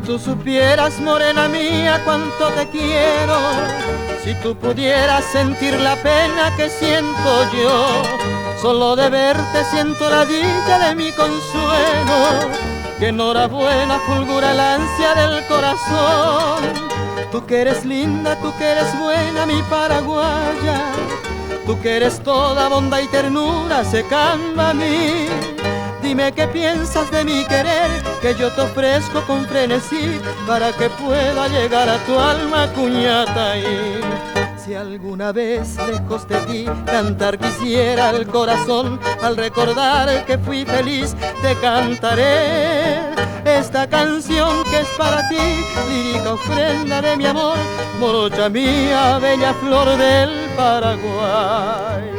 tú supieras, morena mía, cuánto te quiero, si tú pudieras sentir la pena que siento yo, solo de verte siento la dicha de mi consuelo, que enhorabuena fulgura el ansia del corazón. Tú que eres linda, tú que eres buena, mi paraguaya, tú que eres toda bondad y ternura, se camba a mí. Dime qué piensas de mi querer, que yo te ofrezco con frenesí, para que pueda llegar a tu alma, cuñata. Y si alguna vez lejos de ti cantar quisiera el corazón, al recordar que fui feliz te cantaré esta canción que es para ti, lírica ofrenda de mi amor, morocha mía, bella flor del Paraguay.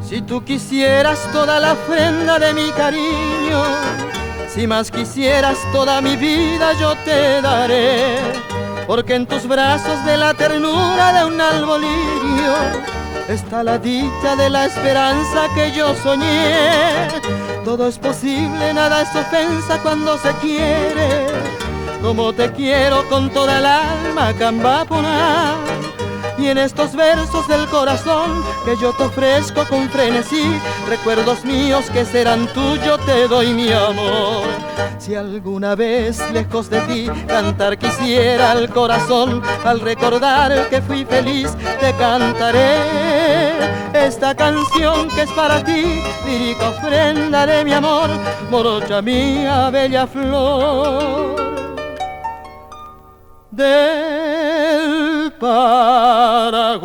Si tú quisieras toda la ofrenda de mi cariño, si más quisieras toda mi vida yo te daré, porque en tus brazos de la ternura de un albolirio está la dicha de la esperanza que yo soñé. Todo es posible, nada es ofensa cuando se quiere, como te quiero con toda el alma, Cambapona. Y en estos versos del corazón que yo te ofrezco con frenesí, recuerdos míos que serán tuyos te doy mi amor. Si alguna vez lejos de ti cantar quisiera el corazón, al recordar que fui feliz te cantaré esta canción que es para ti, lírica ofrenda de mi amor, morocha mía, bella flor del Paraguay.